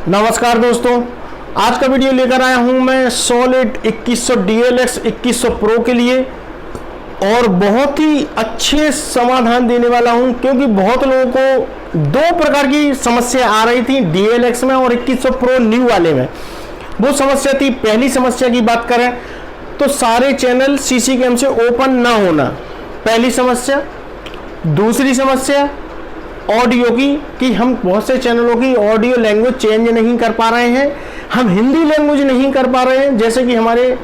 नमस्कार दोस्तों, आज का वीडियो लेकर आया हूं मैं सॉलिड 2100 DLX 2100 प्रो के लिए और बहुत ही अच्छे समाधान देने वाला हूं, क्योंकि बहुत लोगों को दो प्रकार की समस्या आ रही थी DLX में और 2100 प्रो न्यू वाले में। वो समस्या थी, पहली समस्या की बात करें तो सारे चैनल CC कैम से ओपन ना होना, पहली समस्या। दूसरी समस्या ऑडियो की कि हम बहुत से चैनलों की ऑडियो लैंग्वेज चेंज नहीं कर पा रहे हैं, हम हिंदी लैंग्वेज नहीं कर पा रहे हैं। जैसे कि हमारे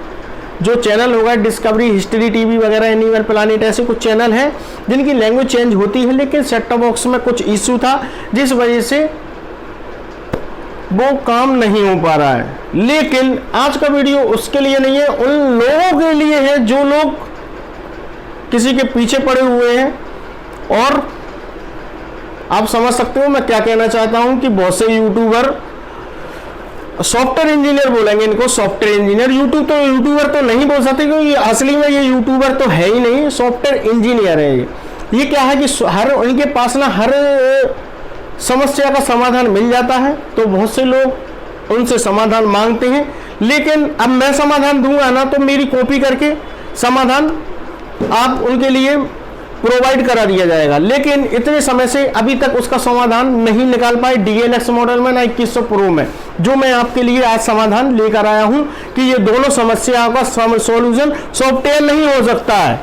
जो चैनल होगा डिस्कवरी, हिस्ट्री टीवी वगैरह, एनिमल प्लानेट, ऐसे कुछ चैनल हैं जिनकी लैंग्वेज चेंज होती है, लेकिन सेट टॉप बॉक्स में कुछ इशू था जिस वजह से वो काम नहीं हो पा रहा है। लेकिन आज का वीडियो उसके लिए नहीं है, उन लोगों के लिए है जो लोग किसी के पीछे पड़े हुए हैं। और आप समझ सकते हो मैं क्या कहना चाहता हूं कि बहुत से यूट्यूबर, सॉफ्टवेयर इंजीनियर बोलेंगे इनको, सॉफ्टवेयर इंजीनियर। यूट्यूबर तो नहीं बोल सकते क्योंकि असली में ये यूट्यूबर तो है ही नहीं, सॉफ्टवेयर इंजीनियर है ये क्या है कि हर उनके पास ना हर समस्या का समाधान मिल जाता है, तो बहुत से लोग उनसे समाधान मांगते हैं। लेकिन अब मैं समाधान दूंगा ना तो मेरी कॉपी करके समाधान आप उनके लिए प्रोवाइड करा दिया जाएगा, लेकिन इतने समय से अभी तक उसका समाधान नहीं निकाल पाए DLX मॉडल में ना 2100 प्रो में। जो मैं आपके लिए आज समाधान लेकर आया हूं कि ये दोनों समस्याओं का सॉल्यूशन सॉफ्टवेयर नहीं हो सकता है।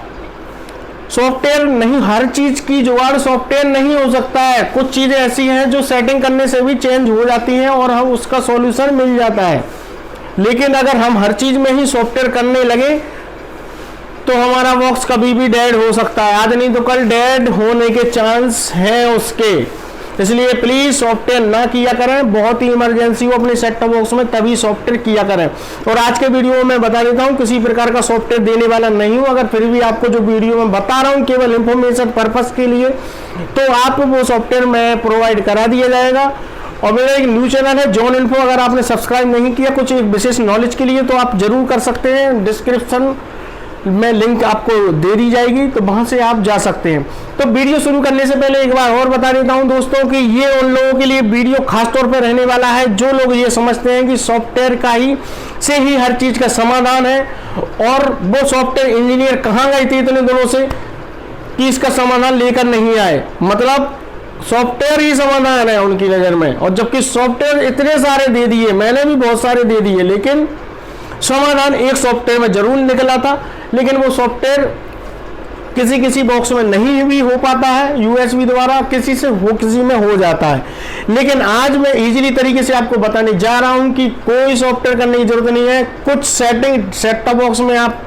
सॉफ्टवेयर नहीं, हर चीज की जुगाड़ सॉफ्टवेयर नहीं हो सकता है। कुछ चीजें ऐसी हैं जो सेटिंग करने से भी चेंज हो जाती हैं और हम उसका सॉल्यूशन मिल जाता है। लेकिन अगर हम हर चीज में ही सॉफ्टवेयर करने लगे तो हमारा बॉक्स कभी भी डेड हो सकता है, आज नहीं तो कल डेड होने के चांस हैं उसके। इसलिए प्लीज सॉफ्टवेयर ना किया करें, बहुत ही इमरजेंसी हो अपने सेट टॉप बॉक्स में तभी सॉफ्टवेयर किया करें। और आज के वीडियो में बता देता हूं किसी प्रकार का सॉफ्टवेयर देने वाला नहीं हूं, अगर फिर भी आपको जो वीडियो में बता रहा हूं केवल इंफॉर्मेशन पर्पस के लिए, तो आपको वो सॉफ्टवेयर मैं प्रोवाइड करा दिया जाएगा। और मेरा एक न्यू चैनल है जॉन इन्फो, अगर आपने सब्सक्राइब नहीं किया कुछ एक विशेष नॉलेज के लिए तो आप जरूर कर सकते हैं, डिस्क्रिप्शन में लिंक आपको दे दी जाएगी, तो वहां से आप जा सकते हैं। तो वीडियो शुरू करने से पहले एक बार और बता देता हूं दोस्तों कि ये उन लोगों के लिए वीडियो खास तौर पर रहने वाला है जो लोग ये समझते हैं कि सॉफ्टवेयर का ही से ही हर चीज का समाधान है, और वो सॉफ्टवेयर इंजीनियर कहां गए थे इतने दिनों से कि इसका समाधान लेकर नहीं आए। मतलब सॉफ्टवेयर ही समाधान है उनकी नजर में, और जबकि सॉफ्टवेयर इतने सारे दे दिए, मैंने भी बहुत सारे दे दिए, लेकिन समाधान एक सॉफ्टवेयर में जरूर निकला था। लेकिन वो सॉफ्टवेयर किसी किसी बॉक्स में नहीं भी हो पाता है, USB द्वारा किसी में हो जाता है। लेकिन आज मैं इजीली तरीके से आपको बताने जा रहा हूं कि कोई सॉफ्टवेयर करने की जरूरत नहीं है, कुछ सेटिंग सेट टॉप बॉक्स में आप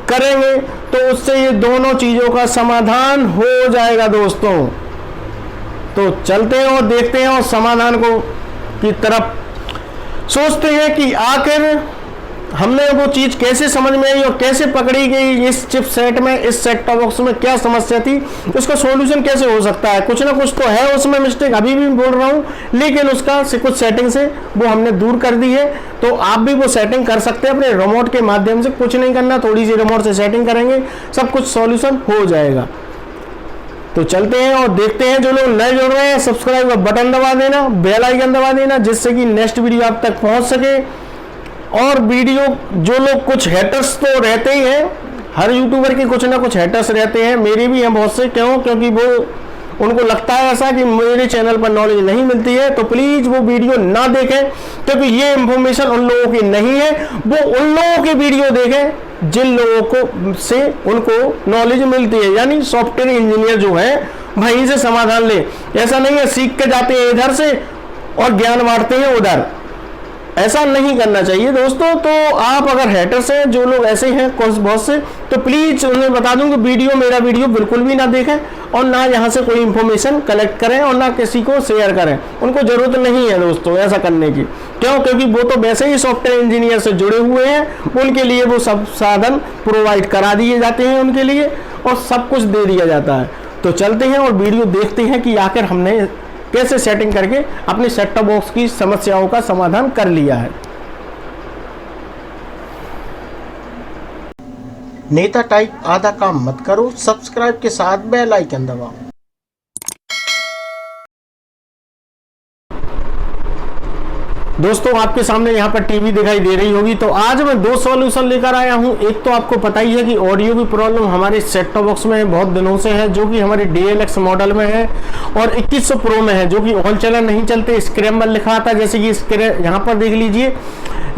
करेंगे तो उससे ये दोनों चीजों का समाधान हो जाएगा दोस्तों। तो चलते हैं और देखते हैं और समाधान को की तरफ सोचते हैं कि आखिर हमने वो चीज कैसे समझ में आई और कैसे पकड़ी गई इस चिप सेट में, इस सेट टॉप बॉक्स में क्या समस्या थी, उसका सॉल्यूशन कैसे हो सकता है। कुछ ना कुछ तो है उसमें मिस्टेक, अभी भी बोल रहा हूं, लेकिन उसका से कुछ सेटिंग से वो हमने दूर कर दी है। तो आप भी वो सेटिंग कर सकते हैं अपने रिमोट के माध्यम से, कुछ नहीं करना, थोड़ी सी रिमोट से सेटिंग करेंगे, सब कुछ सॉल्यूशन हो जाएगा। तो चलते हैं और देखते हैं। जो लोग नए जुड़ रहे हैं सब्सक्राइब का बटन दबा देना, बेल आइकन दबा देना, जिससे कि नेक्स्ट वीडियो आप तक पहुंच सके। और वीडियो जो लोग, कुछ हेटर्स तो रहते ही हैं, हर यूट्यूबर के कुछ ना कुछ हेटर्स रहते हैं, मेरे भी हैं बहुत से। क्यों? क्योंकि वो उनको लगता है ऐसा कि मेरे चैनल पर नॉलेज नहीं मिलती है, तो प्लीज वो वीडियो ना देखें, क्योंकि ये इंफॉर्मेशन उन लोगों की नहीं है। वो उन लोगों की वीडियो देखें जिन लोगों को से उनको नॉलेज मिलती है, यानी सॉफ्टवेयर इंजीनियर जो है वहीं से समाधान ले। ऐसा नहीं है सीख के जाते हैं इधर से और ज्ञान बांटते हैं उधर, ऐसा नहीं करना चाहिए दोस्तों। तो आप अगर हेटर्स हैं, जो लोग ऐसे हैं बहुत से, तो प्लीज उन्हें बता दूं कि मेरा वीडियो बिल्कुल भी ना देखें और ना यहाँ से कोई इंफॉर्मेशन कलेक्ट करें और ना किसी को शेयर करें। उनको जरूरत नहीं है दोस्तों ऐसा करने की। क्यों? क्योंकि वो तो वैसे ही सॉफ्टवेयर इंजीनियर से जुड़े हुए हैं, उनके लिए वो सब साधन प्रोवाइड करा दिए जाते हैं उनके लिए, और सब कुछ दे दिया जाता है। तो चलते हैं और वीडियो देखते हैं कि आखिर हमने कैसे सेटिंग करके अपने सेट टॉप बॉक्स की समस्याओं का समाधान कर लिया है। नेता टाइप आधा काम मत करो, सब्सक्राइब के साथ बेल आइकन दबाओ। दोस्तों आपके सामने यहाँ पर टीवी दिखाई दे रही होगी। तो आज मैं दो सॉल्यूशन लेकर आया हूँ। एक तो आपको पता ही है कि ऑडियो की प्रॉब्लम हमारे सेट टॉप बॉक्स में बहुत दिनों से है, जो कि हमारे DLX मॉडल में है, और 2100 प्रो में है, जो कि ऑल चैनल नहीं चलते, स्क्रैम्बल लिखा आता है। जैसे कि यहाँ पर देख लीजिए,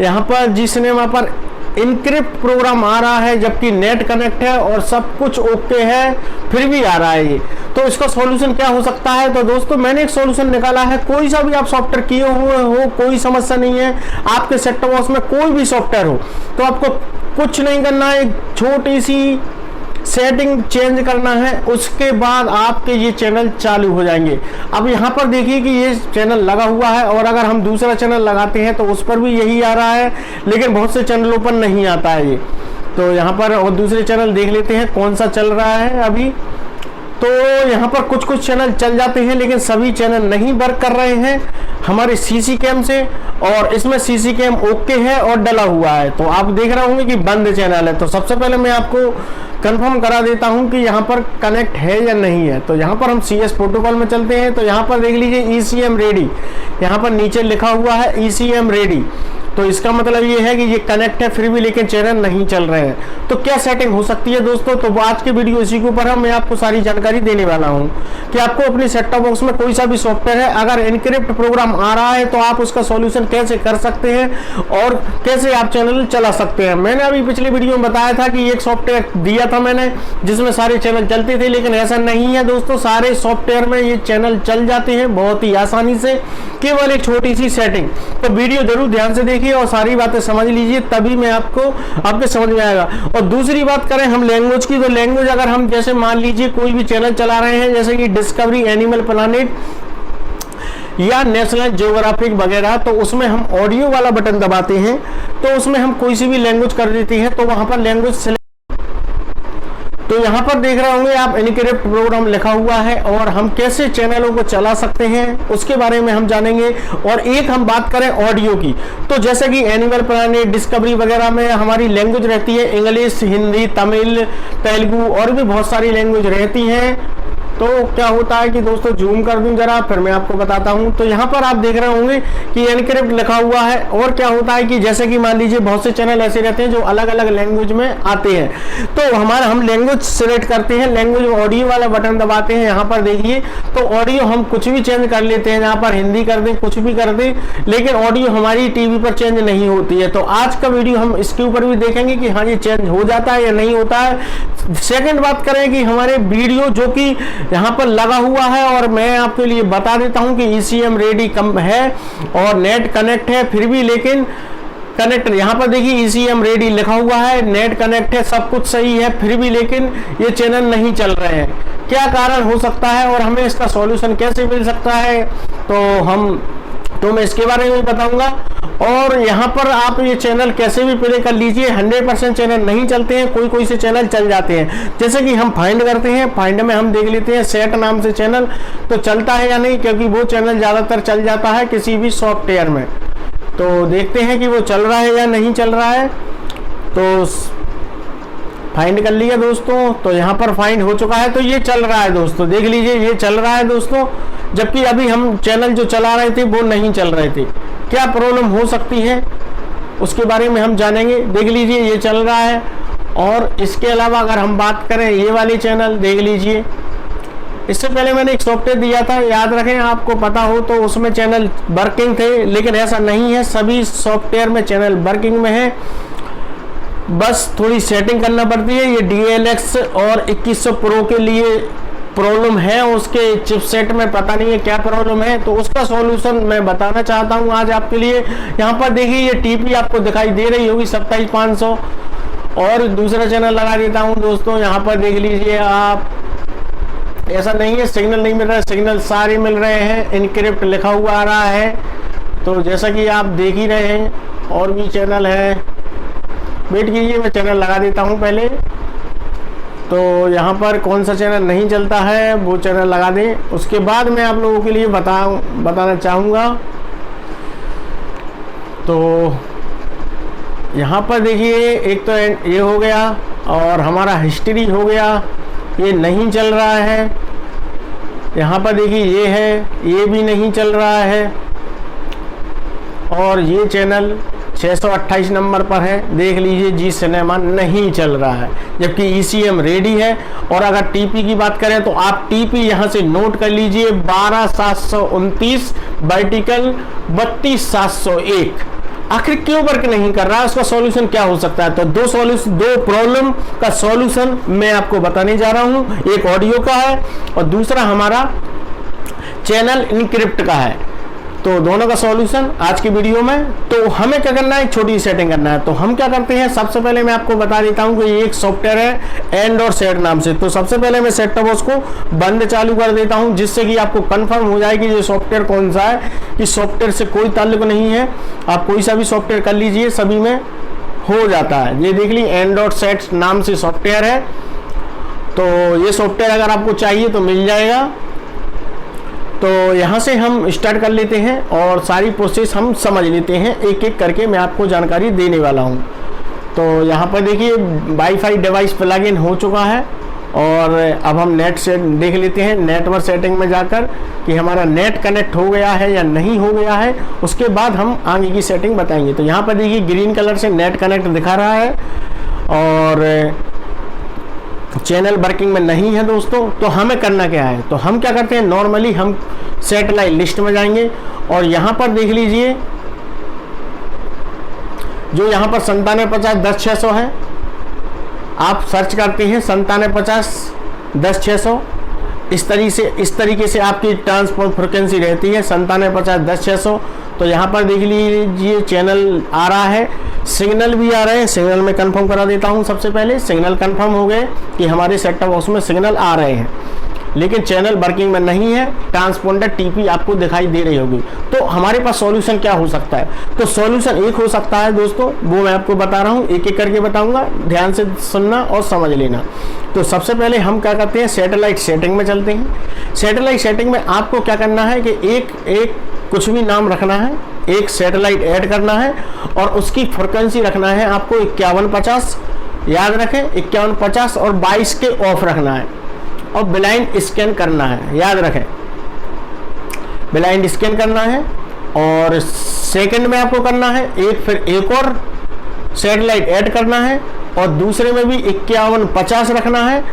यहाँ पर जी सिनेमा पर इनक्रिप्ट प्रोग्राम आ रहा है, जबकि नेट कनेक्ट है और सब कुछ ओके है, फिर भी आ रहा है ये। तो इसका सॉल्यूशन क्या हो सकता है? तो दोस्तों मैंने एक सॉल्यूशन निकाला है। कोई सा भी आप सॉफ्टवेयर किए हुए हो, कोई समस्या नहीं है, आपके सेट टॉप बॉक्स में कोई भी सॉफ्टवेयर हो, तो आपको कुछ नहीं करना है, एक छोटी सी सेटिंग चेंज करना है, उसके बाद आपके ये चैनल चालू हो जाएंगे। अब यहाँ पर देखिए कि ये चैनल लगा हुआ है, और अगर हम दूसरा चैनल लगाते हैं तो उस पर भी यही आ रहा है, लेकिन बहुत से चैनलों पर नहीं आता है ये। तो यहाँ पर और दूसरे चैनल देख लेते हैं कौन सा चल रहा है अभी। तो यहाँ पर कुछ कुछ चैनल चल जाते हैं, लेकिन सभी चैनल नहीं वर्क कर रहे हैं हमारे CC कैम से, और इसमें CC कैम ओके है और डला हुआ है। तो आप देख रहे होंगे कि बंद चैनल है। तो सबसे पहले मैं आपको कंफर्म करा देता हूं कि यहाँ पर कनेक्ट है या नहीं है। तो यहाँ पर हम CS प्रोटोकॉल में चलते हैं। तो यहाँ पर देख लीजिए ECM रेडी, यहाँ पर नीचे लिखा हुआ है ECM रेडी। तो इसका मतलब ये है कि ये कनेक्ट है, फिर भी लेकिन चैनल नहीं चल रहे हैं। तो क्या सेटिंग हो सकती है दोस्तों? तो आज के वीडियो इसी के ऊपर मैं आपको सारी जानकारी देने वाला हूं कि आपको अपने सेट टॉप बॉक्स में कोई सा भी सॉफ्टवेयर है, अगर इनक्रिप्ट प्रोग्राम आ रहा है तो आप उसका सॉल्यूशन कैसे कर सकते हैं और कैसे आप चैनल चला सकते हैं। मैंने अभी पिछले वीडियो में बताया था कि एक सॉफ्टवेयर दिया था मैंने, जिसमें सारे चैनल चलते थे, लेकिन ऐसा नहीं है दोस्तों। सारे सॉफ्टवेयर में ये चैनल चल जाते हैं बहुत ही आसानी से, केवल एक छोटी सी सेटिंग। तो वीडियो जरूर ध्यान से देखिए और सारी बातें समझ लीजिए, तभी मैं आपके समझ में आएगा। और दूसरी बात करें हम लैंग्वेज की, तो लैंग्वेज अगर हम जैसे मान लीजिए कोई भी चैनल चला रहे हैं, जैसे कि डिस्कवरी, एनिमल प्लानेट या नेशनल ज्योग्राफिक वगैरह, तो उसमें हम ऑडियो वाला बटन दबाते हैं, तो उसमें हम कोई सी भी लैंग्वेज कर देते हैं, तो वहां पर लैंग्वेज। तो यहाँ पर देख रहे होंगे आप इनक्रिप्ट प्रोग्राम लिखा हुआ है, और हम कैसे चैनलों को चला सकते हैं उसके बारे में हम जानेंगे। और एक हम बात करें ऑडियो की, तो जैसे कि एनिमल प्लानेट, डिस्कवरी वगैरह में हमारी लैंग्वेज रहती है इंग्लिश, हिंदी, तमिल, तेलुगु और भी बहुत सारी लैंग्वेज रहती हैं। तो क्या होता है कि दोस्तों जूम कर दूं जरा, फिर मैं आपको बताता हूं। तो यहाँ पर आप देख रहे होंगे कि एनक्रिप्ट लिखा हुआ है। और क्या होता है कि जैसे कि मान लीजिए बहुत से चैनल ऐसे रहते हैं जो अलग अलग लैंग्वेज में आते हैं, तो हम लैंग्वेज सिलेक्ट करते हैं, लैंग्वेज ऑडियो वाला बटन दबाते हैं। यहाँ पर देखिए तो ऑडियो हम कुछ भी चेंज कर लेते हैं, यहाँ पर हिंदी कर दें, कुछ भी कर दें, लेकिन ऑडियो हमारी टीवी पर चेंज नहीं होती है। तो आज का वीडियो हम इसके ऊपर भी देखेंगे कि हाँ ये चेंज हो जाता है या नहीं होता है। सेकेंड बात करें कि हमारे वीडियो जो कि यहाँ पर लगा हुआ है, और मैं आपके लिए बता देता हूं कि ECM रेडी कम है और नेट कनेक्ट है, फिर भी लेकिन कनेक्ट, यहाँ पर देखिए ECM रेडी लिखा हुआ है, नेट कनेक्ट है, सब कुछ सही है, फिर भी लेकिन ये चैनल नहीं चल रहे हैं। क्या कारण हो सकता है और हमें इसका सॉल्यूशन कैसे मिल सकता है, तो मैं इसके बारे में बताऊंगा। और यहाँ पर आप ये चैनल कैसे भी प्ले कर लीजिए, 100% चैनल नहीं चलते हैं, कोई से चैनल चल जाते हैं। जैसे कि हम फाइंड करते हैं, फाइंड में हम देख लेते हैं सेट नाम से चैनल, तो चलता है या नहीं, क्योंकि वो चैनल ज़्यादातर चल जाता है किसी भी सॉफ्टवेयर में। तो देखते हैं कि वो चल रहा है या नहीं चल रहा है। तो फाइंड कर लिया दोस्तों, तो यहाँ पर फाइंड हो चुका है, तो ये चल रहा है दोस्तों, देख लीजिए ये चल रहा है दोस्तों, जबकि अभी हम चैनल जो चला रहे थे वो नहीं चल रहे थे। क्या प्रॉब्लम हो सकती है उसके बारे में हम जानेंगे। देख लीजिए ये चल रहा है। और इसके अलावा अगर हम बात करें ये वाले चैनल देख लीजिए, इससे पहले मैंने एक सॉफ्टवेयर दिया था, याद रखें, आपको पता हो तो उसमें चैनल वर्किंग थे, लेकिन ऐसा नहीं है, सभी सॉफ्टवेयर में चैनल वर्किंग में है, बस थोड़ी सेटिंग करना पड़ती है। ये DLX और 2100 प्रो के लिए प्रॉब्लम है, उसके चिपसेट में पता नहीं है क्या प्रॉब्लम है, तो उसका सॉल्यूशन मैं बताना चाहता हूं आज आपके लिए। यहाँ पर देखिए ये TP आपको दिखाई दे रही होगी 27500, और दूसरा चैनल लगा देता हूं दोस्तों। यहाँ पर देख लीजिए आप, ऐसा नहीं है सिग्नल नहीं मिल रहा है, सिग्नल सारे मिल रहे हैं, इनक्रिप्ट लिखा हुआ आ रहा है। तो जैसा कि आप देख ही रहे हैं, और भी चैनल है, वेट कीजिए मैं चैनल लगा देता हूं पहले। तो यहाँ पर कौन सा चैनल नहीं चलता है वो चैनल लगा दें, उसके बाद मैं आप लोगों के लिए बताना चाहूँगा। तो यहाँ पर देखिए एक तो ये हो गया, और हमारा हिस्ट्री हो गया, ये नहीं चल रहा है। यहाँ पर देखिए ये है, ये भी नहीं चल रहा है। और ये चैनल 628 नंबर पर है, देख लीजिए जी सिनेमा नहीं चल रहा है, जबकि ECM रेडी है। और अगर TP की बात करें तो आप TP यहां से नोट कर लीजिए 12729 वर्टिकल 32701। आखिर क्यों वर्क नहीं कर रहा है, उसका सॉल्यूशन क्या हो सकता है? तो दो प्रॉब्लम का सॉल्यूशन मैं आपको बताने जा रहा हूं। एक ऑडियो का है और दूसरा हमारा चैनल इनक्रिप्ट का है। तो दोनों का सॉल्यूशन आज की वीडियो में। तो हमें क्या करना है, छोटी सेटिंग करना है। तो हम क्या करते हैं, सबसे पहले मैं आपको बता देता हूं कि एक सॉफ्टवेयर है एंड और सेट नाम से। तो सबसे पहले मैं सेट टॉप बॉक्स को बंद चालू कर देता हूं, जिससे कि आपको कंफर्म हो जाए कि ये सॉफ्टवेयर कौन सा है। इस सॉफ्टवेयर से कोई ताल्लुक नहीं है, आप कोई सा भी सॉफ्टवेयर कर लीजिए, सभी में हो जाता है। ये देख लीजिए एंड और सेट नाम से सॉफ्टवेयर है। तो ये सॉफ्टवेयर अगर आपको चाहिए तो मिल जाएगा। तो यहाँ से हम स्टार्ट कर लेते हैं और सारी प्रोसेस हम समझ लेते हैं, एक एक करके मैं आपको जानकारी देने वाला हूँ। तो यहाँ पर देखिए वाईफाई डिवाइस प्लगइन हो चुका है और अब हम नेट से देख लेते हैं, नेटवर्क सेटिंग में जाकर कि हमारा नेट कनेक्ट हो गया है या नहीं हो गया है। उसके बाद हम आगे की सेटिंग बताएंगे। तो यहाँ पर देखिए ग्रीन कलर से नेट कनेक्ट दिखा रहा है और चैनल वर्किंग में नहीं है दोस्तों। तो हमें करना क्या है, तो हम क्या करते हैं, नॉर्मली हम सैटेलाइट लिस्ट में जाएंगे और यहाँ पर देख लीजिए जो यहाँ पर 9750-10600 है, आप सर्च करते हैं 9750-10600। इस तरीके से आपकी ट्रांसपोर्ट फ्रिक्वेंसी रहती है 9750-10600। तो यहाँ पर देख लीजिए चैनल आ रहा है, सिग्नल भी आ रहे हैं। सिग्नल में कंफर्म करा देता हूँ। सबसे पहले सिग्नल कंफर्म हो गए कि हमारे सेट टॉप बॉक्स में सिग्नल आ रहे हैं, लेकिन चैनल वर्किंग में नहीं है। ट्रांसपोंडर TP आपको दिखाई दे रही होगी। तो हमारे पास सॉल्यूशन क्या हो सकता है, तो सॉल्यूशन एक हो सकता है दोस्तों, वो मैं आपको बता रहा हूँ, एक एक करके बताऊंगा, ध्यान से सुनना और समझ लेना। तो सबसे पहले हम क्या करते हैं, सैटेलाइट सेटिंग में चलते हैं। सैटेलाइट सेटिंग में आपको क्या करना है कि एक कुछ भी नाम रखना है, एक सैटेलाइट ऐड करना है और उसकी फ्रिक्वेंसी रखना है आपको 5150। याद रखें 5150 और 22 के ऑफ रखना है और ब्लाइंड स्कैन करना है। याद रखें ब्लाइंड स्कैन करना है और सेकंड में आपको करना है फिर एक और सैटेलाइट ऐड करना है और दूसरे में भी 5150 रखना है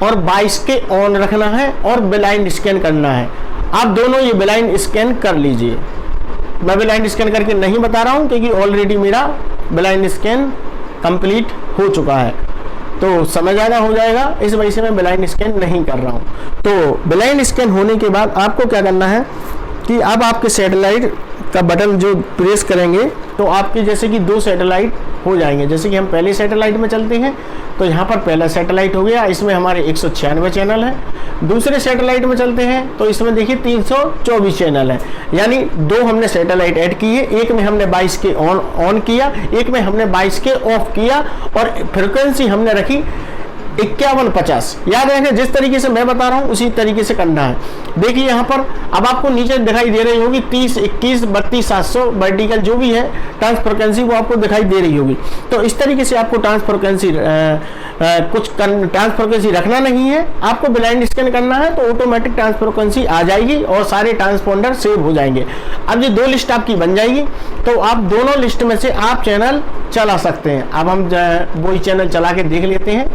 और 22 के ऑन रखना है और ब्लाइंड स्कैन करना है। आप दोनों ये ब्लाइंड स्कैन कर लीजिए। मैं ब्लाइंड स्कैन करके नहीं बता रहा हूं क्योंकि ऑलरेडी मेरा ब्लाइंड स्कैन कंप्लीट हो चुका है, तो समय ज़्यादा हो जाएगा, इस वजह से मैं ब्लाइंड स्कैन नहीं कर रहा हूं। तो ब्लाइंड स्कैन होने के बाद आपको क्या करना है कि अब आपके सैटेलाइट का बटन जो प्रेस करेंगे तो आपके जैसे कि 2 सैटेलाइट हो जाएंगे। जैसे कि हम पहले सैटेलाइट में चलते हैं तो यहाँ पर पहला सैटेलाइट हो गया, इसमें हमारे 196 चैनल हैं। दूसरे सैटेलाइट में चलते हैं तो इसमें देखिए 324 चैनल है, यानी 2 हमने सैटेलाइट ऐड की है। एक में हमने 22 के ऑन किया, एक में हमने 22 के ऑफ किया और फ्रिक्वेंसी हमने रखी 5150। याद रखें जिस तरीके से मैं बता रहा हूं उसी तरीके से करना है। देखिए यहाँ पर अब आपको नीचे दिखाई दे रही होगी 30, 21, 32, 700 वर्टिकल जो भी है ट्रांस फ्रिक्वेंसी वो आपको दिखाई दे रही होगी। तो इस तरीके से आपको ट्रांस फ्रिक्वेंसी ट्रांस फ्रिक्वेंसी रखना नहीं है, आपको ब्लाइंड स्कैन करना है तो ऑटोमेटिक ट्रांस फ्रिक्वेंसी आ जाएगी और सारे ट्रांसपोंडर सेव हो जाएंगे। अब ये 2 लिस्ट आपकी बन जाएगी, तो आप दोनों लिस्ट में से आप चैनल चला सकते हैं। अब हम वही चैनल चला के देख लेते हैं।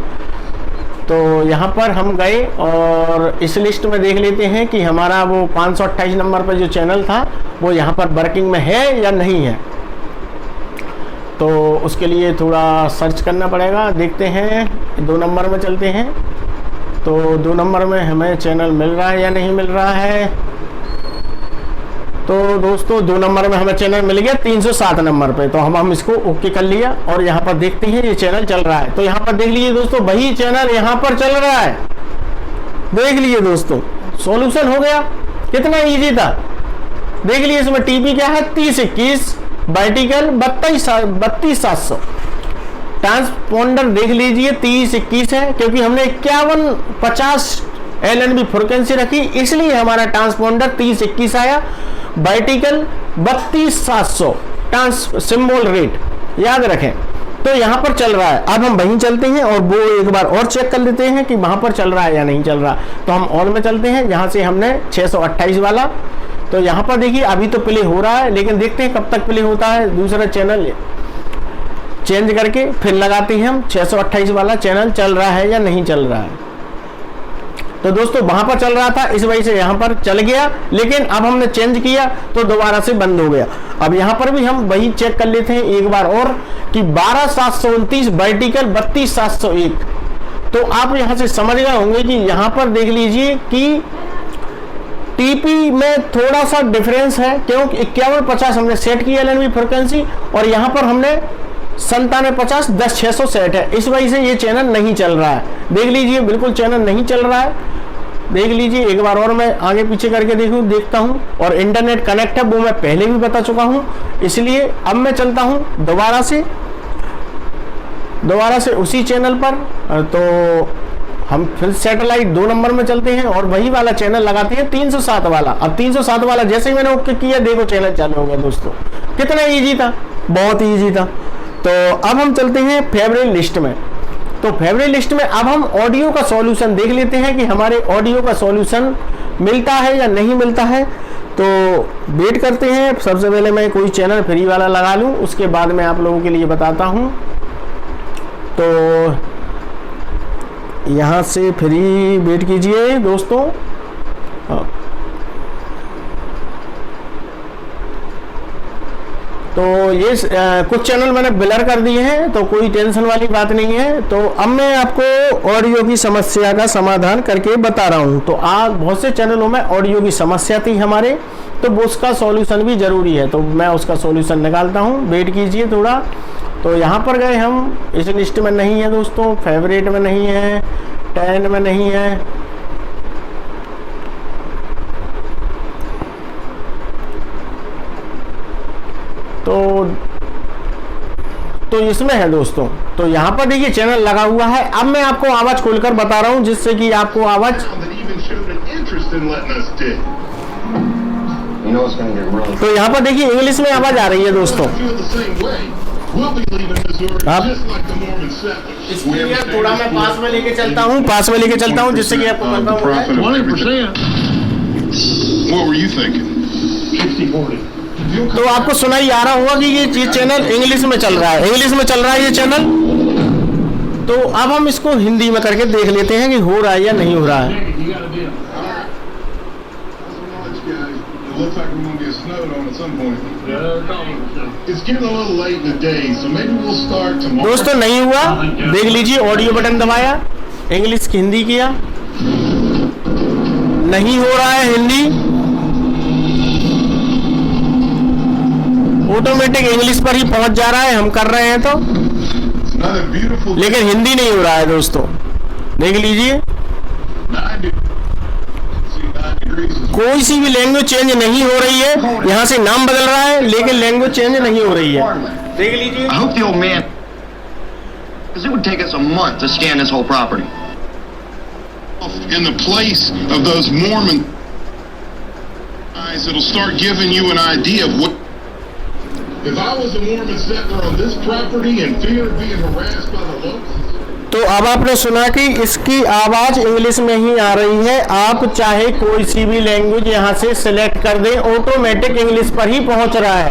तो यहाँ पर हम गए और इस लिस्ट में देख लेते हैं कि हमारा वो 528 नंबर पर जो चैनल था वो यहाँ पर वर्किंग में है या नहीं है। तो उसके लिए थोड़ा सर्च करना पड़ेगा, देखते हैं 2 नंबर में चलते हैं। तो 2 नंबर में हमें चैनल मिल रहा है या नहीं मिल रहा है। तो दोस्तों 2 नंबर में हमें चैनल मिल गया 307 नंबर पे। तो हम इसको ओके कर लिया और यहाँ पर देखते हैं ये चैनल चल रहा है। तो यहाँ पर देख लीजिए दोस्तों वही चैनल यहाँ पर चल रहा है, देख लीजिए दोस्तों सॉल्यूशन हो गया। कितना इजी था, देख लीजिए इसमें TP क्या है 3021 वर्टिकल 32700। ट्रांसपोंडर देख लीजिए 3021 है क्योंकि हमने 5150 LNB फ्रिक्वेंसी रखी, इसलिए हमारा ट्रांसपोंडर 3021 आया। वर्टिकल 32700 ट्रांस सिंबल रेट याद रखें। तो यहाँ पर चल रहा है। अब हम वहीं चलते हैं और वो एक बार और चेक कर लेते हैं कि वहां पर चल रहा है या नहीं चल रहा। तो हम ऑन में चलते हैं, यहाँ से हमने 628 वाला तो यहाँ पर देखिए अभी तो प्ले हो रहा है, लेकिन देखते हैं कब तक प्ले होता है। दूसरा चैनल चेंज करके फिर लगाते हैं हम 628 वाला चैनल चल रहा है या नहीं चल रहा है। तो दोस्तों वहां पर चल रहा था, इस वजह से यहाँ पर चल गया, लेकिन अब हमने चेंज किया तो दोबारा से बंद हो गया। अब यहाँ पर भी हम वही चेक कर लेते हैं एक बार और कि 12729 वर्टिकल 32701। तो आप यहाँ से समझ गए होंगे कि यहाँ पर देख लीजिए कि टीपी में थोड़ा सा डिफरेंस है, क्योंकि 5150 हमने सेट किया एलएनबी फ्रिक्वेंसी और यहाँ पर हमने 9750 10600 सेट है, इस वजह से ये चैनल नहीं चल रहा है। देख लीजिए बिल्कुल चैनल नहीं चल रहा है, देख लीजिए एक बार और मैं आगे पीछे करके देखता हूँ। और इंटरनेट कनेक्ट है वो मैं पहले भी बता चुका हूँ, इसलिए अब मैं चलता हूँ दोबारा से उसी चैनल पर। तो हम फिर सैटेलाइट 2 नंबर में चलते हैं और वही वाला चैनल लगाते हैं 307 वाला। अब 307 वाला जैसे ही मैंने ओके किया, देखो चैनल चालू हो गया। दोस्तों कितना इजी था, बहुत इजी था। तो अब हम चलते हैं फेवरेट लिस्ट में। तो फेवरेट लिस्ट में अब हम ऑडियो का सॉल्यूशन देख लेते हैं कि हमारे ऑडियो का सॉल्यूशन मिलता है या नहीं मिलता है। तो वेट करते हैं, सबसे पहले मैं कोई चैनल फ्री वाला लगा लूं, उसके बाद मैं आप लोगों के लिए बताता हूं। तो यहाँ से फ्री वेट कीजिए दोस्तों। तो ये कुछ चैनल मैंने ब्लर कर दिए हैं, तो कोई टेंशन वाली बात नहीं है। तो अब मैं आपको ऑडियो की समस्या का समाधान करके बता रहा हूँ। तो आज बहुत से चैनलों में ऑडियो की समस्या थी हमारे, तो उसका सॉल्यूशन भी ज़रूरी है, तो मैं उसका सॉल्यूशन निकालता हूँ। वेट कीजिए थोड़ा। तो यहाँ पर गए हम, इस लिस्ट में नहीं है दोस्तों, फेवरेट में नहीं है, 10 में नहीं है, तो इसमें है दोस्तों। तो यहाँ पर देखिए चैनल लगा हुआ है। अब मैं आपको आवाज खोलकर बता रहा हूँ, जिससे कि आपको आवाज, तो यहाँ पर देखिए इंग्लिश में आवाज आ रही है दोस्तों। आप इसके लिए थोड़ा मैं पास में लेके चलता हूँ, जिससे कि आपको तो आपको सुनाई आ रहा होगा कि ये चैनल इंग्लिश में चल रहा है, ये चैनल। तो अब हम इसको हिंदी में करके देख लेते हैं कि हो रहा है या नहीं हो रहा है। दोस्तों नहीं हुआ, देख लीजिए ऑडियो बटन दबाया, इंग्लिश की हिंदी किया, नहीं हो रहा है हिंदी, ऑटोमेटिक इंग्लिश पर ही पहुंच जा रहा है, हम कर रहे हैं तो, लेकिन हिंदी नहीं हो रहा है दोस्तों। देख लीजिए कोई सी भी लैंग्वेज चेंज नहीं हो रही है, यहाँ से नाम बदल रहा है लेकिन लैंग्वेज चेंज नहीं हो रही है। देख लीजिए। I hope the old man, because it would take us a month to scan this whole property. In the place of those Mormon guys, it'll start giving you an idea of what. If I was a Mormon settler on this property and fear of being harassed by the locals. तो अब आपने सुना कि इसकी आवाज English में ही आ रही है। आप चाहे कोई सी भी लैंग्वेज यहाँ से सिलेक्ट कर दें, ऑटोमेटिक इंग्लिश पर ही पहुंच रहा है।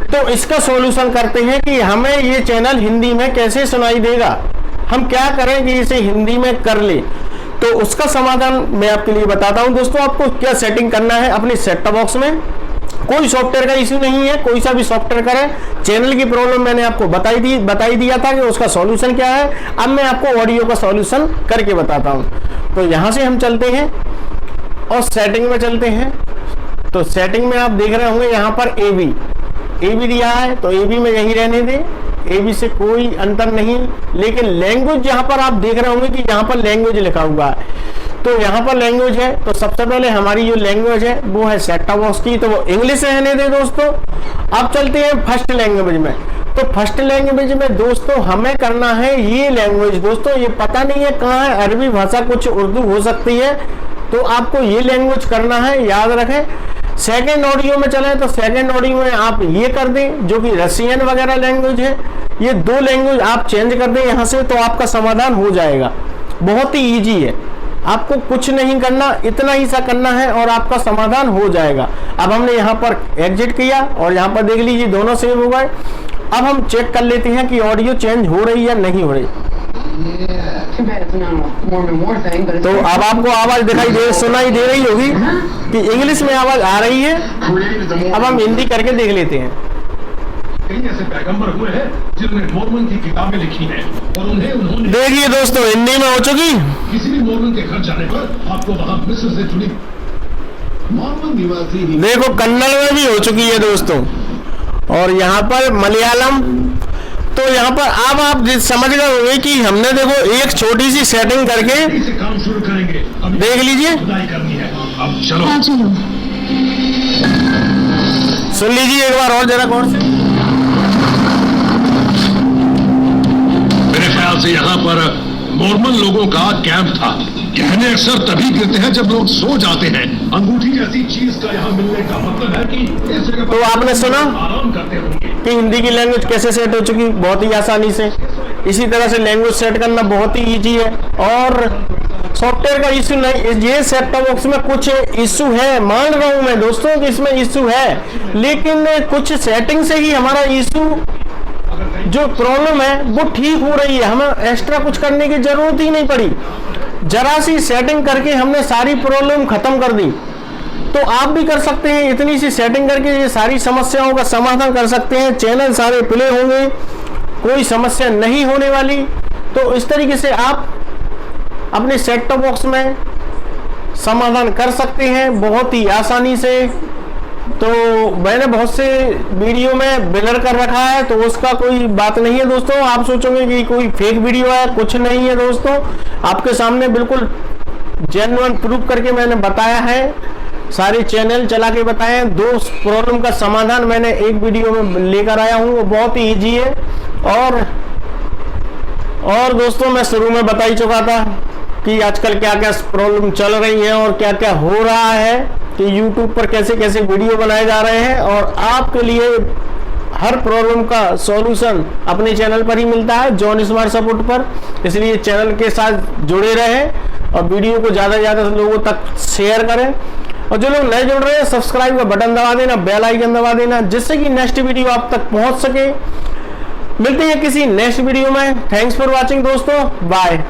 तो इसका सॉल्यूशन करते हैं कि हमें ये चैनल हिंदी में कैसे सुनाई देगा, हम क्या करें कि इसे हिंदी में कर ले। तो उसका समाधान मैं आपके लिए बताता हूं दोस्तों। आपको क्या सेटिंग करना है अपने सेट टॉप बॉक्स में, कोई सॉफ्टवेयर का इश्यू नहीं है, कोई सा भी सॉफ्टवेयर करें। चैनल की प्रॉब्लम मैंने आपको बताई दिया था कि उसका सॉल्यूशन क्या है। अब मैं आपको ऑडियो का सॉल्यूशन करके बताता हूं। तो यहां से हम चलते हैं और सेटिंग में चलते हैं। तो सेटिंग में आप देख रहे होंगे यहाँ पर AB दिया है, तो AB में यही रहने दें, AB से कोई अंतर नहीं। लेकिन लैंग्वेज यहाँ पर आप देख रहे होंगे कि यहाँ पर लैंग्वेज लिखा हुआ है, तो यहाँ पर लैंग्वेज है। तो सबसे पहले हमारी जो लैंग्वेज है वो है सेट टॉप बॉक्स की, तो वो इंग्लिश रहने दें दोस्तों। अब चलते हैं फर्स्ट लैंग्वेज में। तो फर्स्ट लैंग्वेज में दोस्तों हमें करना है ये लैंग्वेज। दोस्तों ये पता नहीं है कहाँ है, अरबी भाषा कुछ उर्दू हो सकती है, तो आपको ये लैंग्वेज करना है, याद रखें। सेकेंड ऑडियो में चले तो सेकेंड ऑडियो में आप ये कर दें जो कि रशियन वगैरह लैंग्वेज है। ये 2 लैंग्वेज आप चेंज कर दें यहाँ से, तो आपका समाधान हो जाएगा। बहुत ही ईजी है, आपको कुछ नहीं करना, इतना ही सा करना है और आपका समाधान हो जाएगा। अब हमने यहाँ पर एग्जिट किया और यहाँ पर देख लीजिए दोनों सेव हो गए। अब हम चेक कर लेते हैं कि ऑडियो चेंज हो रही या नहीं हो रही। तो अब आपको आवाज सुनाई दे रही होगी कि इंग्लिश में आवाज आ रही है। अब हम हिंदी करके देख लेते हैं। कई ऐसे पैगंबर हुए हैं जिन्होंने मोर्मन की किताबें लिखी हैं और उन्होंने देखिए दोस्तों हिंदी में हो चुकी। किसी भी मोर्मन के घर जाने पर आपको वहां मिस्र से जुड़ी मोर्मन निवासी देखो कन्नड़ में भी हो चुकी है दोस्तों, और यहाँ पर मलयालम। तो यहाँ पर अब आप समझ गए होंगे कि हमने देखो एक छोटी सी सेटिंग करके से काम शुरू करेंगे। अब देख लीजिए, खुदाई करनी है। अब चलो सुन लीजिए एक बार और जरा गौर से। मेरे ख्याल से यहाँ पर मोर्मन लोगों का कैंप था। गहने अक्सर तभी गिरते हैं जब लोग सो जाते हैं। अंगूठी जैसी चीज का यहाँ मिलने का मतलब है कि इस जगह पर तो आपने सुना आराम करते होंगे कि हिंदी की लैंग्वेज कैसे सेट हो चुकी, बहुत ही आसानी से। इसी तरह से लैंग्वेज सेट करना बहुत ही इजी है और सॉफ्टवेयर का इशू नहीं। ये सेट टॉप बॉक्स में कुछ इशू है, मान रहा हूं मैं दोस्तों कि इसमें इशू है, लेकिन कुछ सेटिंग से ही हमारा इशू जो प्रॉब्लम है वो ठीक हो रही है। हमें एक्स्ट्रा कुछ करने की जरूरत ही नहीं पड़ी, जरा सी सेटिंग करके हमने सारी प्रॉब्लम खत्म कर दी। तो आप भी कर सकते हैं, इतनी सी सेटिंग करके ये सारी समस्याओं का समाधान कर सकते हैं। चैनल सारे प्ले होंगे, कोई समस्या नहीं होने वाली। तो इस तरीके से आप अपने सेट टॉप बॉक्स में समाधान कर सकते हैं बहुत ही आसानी से। तो मैंने बहुत से वीडियो में ब्लर कर रखा है, तो उसका कोई बात नहीं है दोस्तों। आप सोचोगे कि कोई फेक वीडियो है, कुछ नहीं है दोस्तों। आपके सामने बिल्कुल जेन्युइन प्रूफ करके मैंने बताया है, सारे चैनल चला के बताए हैं। 2 प्रॉब्लम का समाधान मैंने एक वीडियो में लेकर आया हूँ, वो बहुत ही ईजी है। और दोस्तों मैं शुरू में बता ही चुका था कि आजकल क्या क्या प्रॉब्लम चल रही है और क्या क्या हो रहा है, कि YouTube पर कैसे कैसे वीडियो बनाए जा रहे हैं। और आपके लिए हर प्रॉब्लम का सॉल्यूशन अपने चैनल पर ही मिलता है, जॉन स्मार्ट सपोर्ट पर। इसलिए चैनल के साथ जुड़े रहें और वीडियो को ज़्यादा से ज़्यादा लोगों तक शेयर करें। और जो लोग नए जुड़ रहे हैं, सब्सक्राइब का बटन दबा देना, बेल आइकन दबा देना, जिससे कि नेक्स्ट वीडियो आप तक पहुंच सके। मिलते हैं किसी नेक्स्ट वीडियो में। थैंक्स फॉर वॉचिंग दोस्तों, बाय।